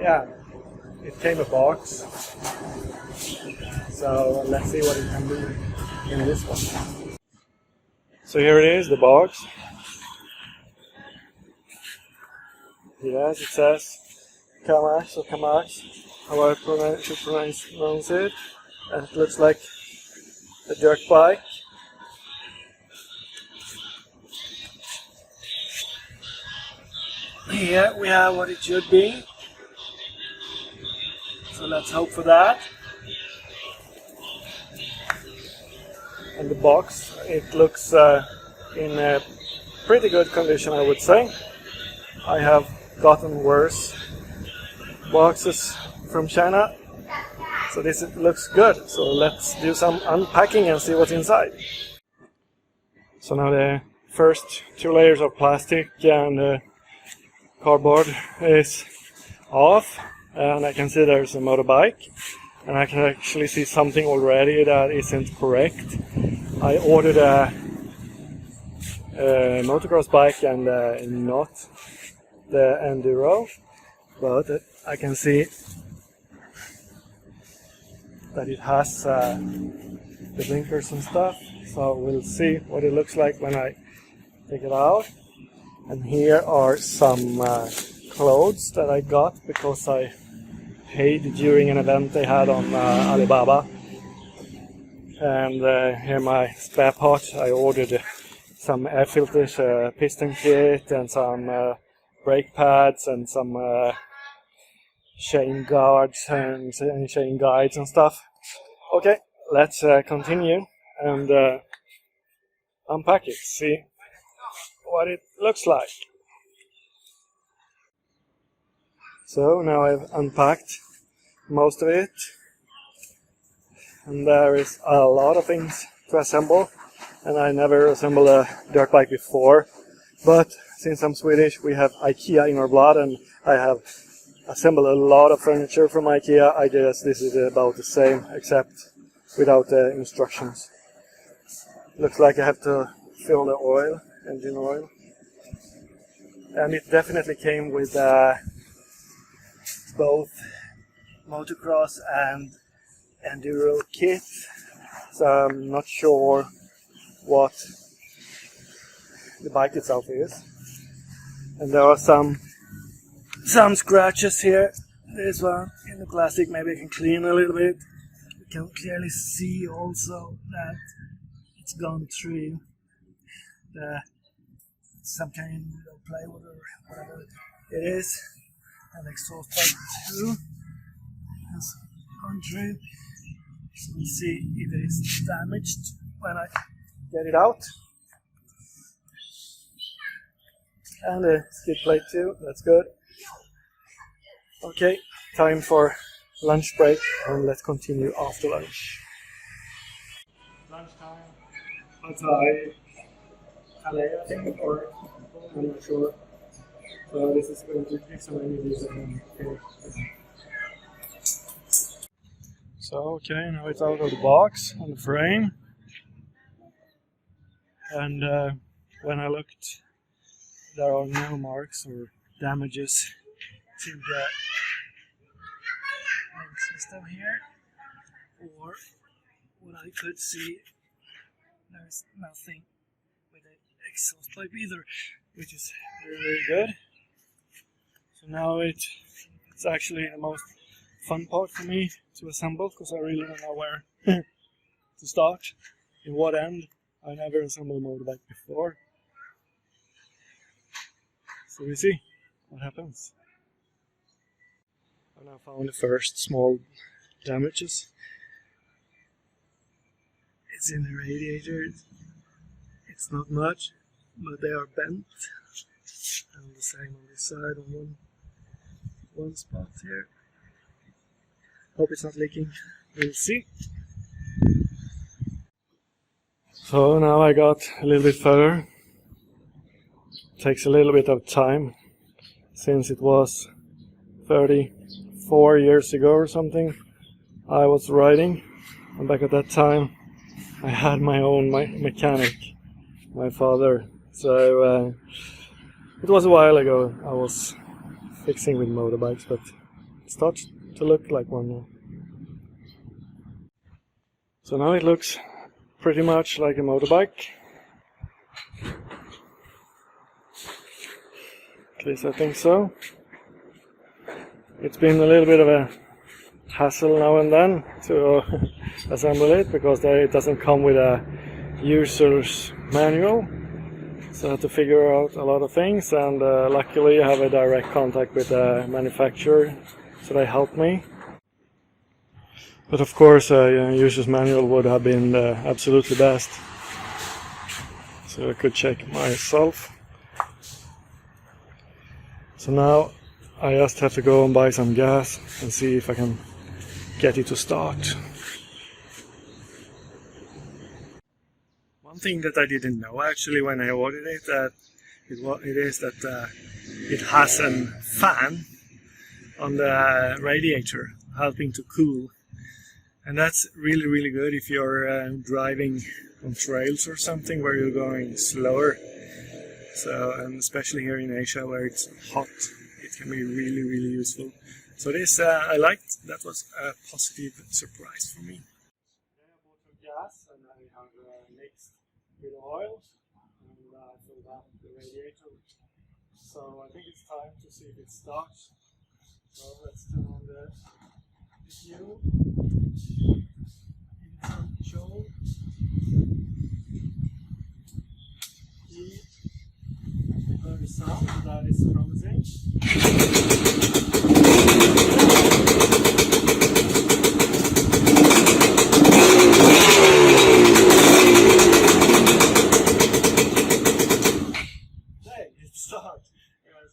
yeah, it came a box. So let's see what it can do in this one. So here it is, the box. Yes, it says KAMAX or KAMAX, how I should pronounce it. And it looks like a dirt bike. Here we have what it should be. So let's hope for that. And the box, it looks in a pretty good condition, I would say. I have gotten worse boxes from China, so this looks good. So let's do some unpacking and see what's inside. So now the first two layers of plastic and cardboard is off, and I can see there's a motorbike, and I can actually see something already that isn't correct. I ordered a motocross bike and not the enduro, but I can see that it has the blinkers and stuff, so we'll see what it looks like when I take it out. And here are some clothes that I got because I paid during an event they had on Alibaba. And here my spare part, I ordered some air filters, piston kit, and some brake pads, and some chain guards and chain guides and stuff. Okay, let's continue and unpack it, see what it looks like. So now I've unpacked most of it, and there is a lot of things to assemble, and I never assembled a dirt bike before, but since I'm Swedish we have IKEA in our blood, and I have assembled a lot of furniture from IKEA. I guess this is about the same except without the instructions. Looks like I have to fill the oil, engine oil, and it definitely came with both motocross and enduro kit, so I'm not sure what the bike itself is. And there are some scratches here. This one in the plastic, maybe I can clean a little bit. You can clearly see also that it's gone through some kind of plywood or whatever it is. And exhaust pipe too has gone through. So we'll see if it is damaged when I get it out. And the skid plate too, that's good. Okay, time for lunch break, and let's continue after lunch. Lunchtime, outside LA, I think, or I'm not sure. So this is going to take some energy. So okay, now it's out of the box on the frame, and when I looked, there are no marks or damages to the system here, or what I could see, there's nothing with the exhaust pipe either, which is very good. So now it's actually the most fun part for me to assemble, because I really don't know where to start, in what end. I never assembled a motorbike before. So we see what happens. I now found the first small damages. It's in the radiator. It's not much, but they are bent. And the same on this side, on one spot here. Hope it's not leaking. We'll see. So now I got a little bit further. Takes a little bit of time, since it was 34 years ago or something I was riding, and back at that time I had my own mechanic, my father. So it was a while ago I was fixing with motorbikes, but starts to look like one now. So now it looks pretty much like a motorbike. At least I think so. It's been a little bit of a hassle now and then to assemble it, because it doesn't come with a user's manual. So I had to figure out a lot of things, and luckily I have a direct contact with the manufacturer, so they helped me. But of course a user's manual would have been the absolutely best, so I could check myself. So now I just have to go and buy some gas and see if I can get it to start. One thing that I didn't know actually when I ordered it, that it is that it has a fan on the radiator helping to cool, and that's really good if you're driving on trails or something where you're going slower. So, and especially here in Asia where it's hot, it can be really useful. So this I liked. That was a positive surprise for me. I bought some gas and I have mixed with oil, and I filled up the radiator. So I think it's time to see if it starts. So let's turn on the fuel. Control. The sound that is promising. Hey, it starts.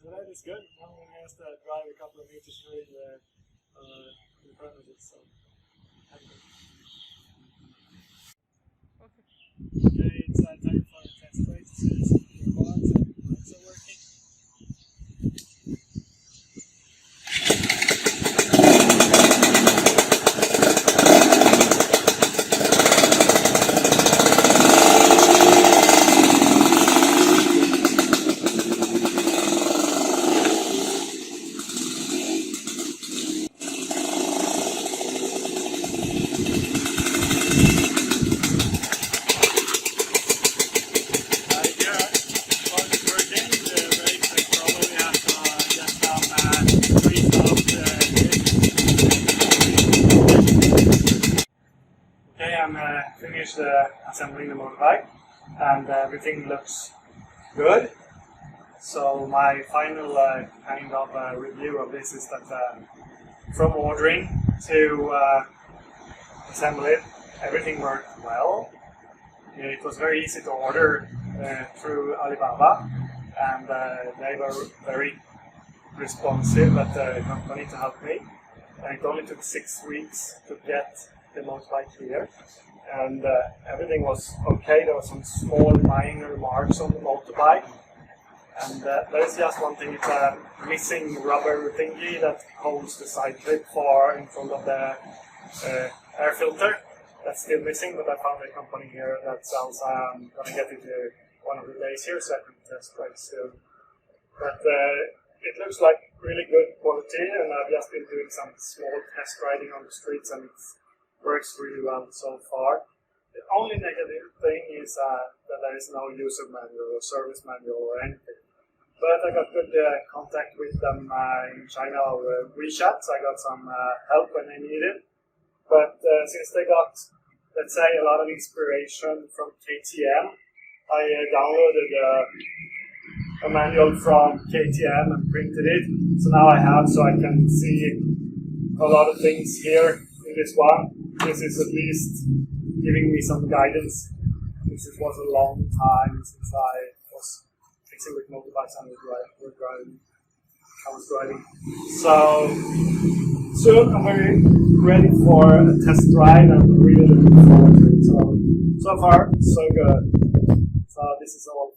So that is good. Now I'm going to just drive a couple of meters through the premises. So. Okay, it's time for a test ride to see if the lights are working. Finished assembling the motorbike, and everything looks good. So my final kind of review of this is that from ordering to assemble it, everything worked well. It was very easy to order through Alibaba, and they were very responsive at the company to help me. And it only took 6 weeks to get the motorbike here, and everything was okay. There were some small minor marks on the motorbike, and there is just one thing. It's a missing rubber thingy that holds the side clip for in front of the air filter. That's still missing, but I found a company here that sells. I'm gonna get it one of the days here, so I can test quite soon. But it looks like really good quality, and I've just been doing some small test riding on the streets, and it works really well so far. The only negative thing is that there is no user manual or service manual or anything. But I got good contact with them in China over WeChat, so I got some help when I needed. But since they got, let's say, a lot of inspiration from KTM, I downloaded a manual from KTM and printed it. So now I have, so I can see a lot of things here in this one. This is at least giving me some guidance, since it was a long time since I was fixing with motorbikes and I was driving. So soon I'm very ready for a test ride, and I'm really looking forward to it. So far, so good. So this is all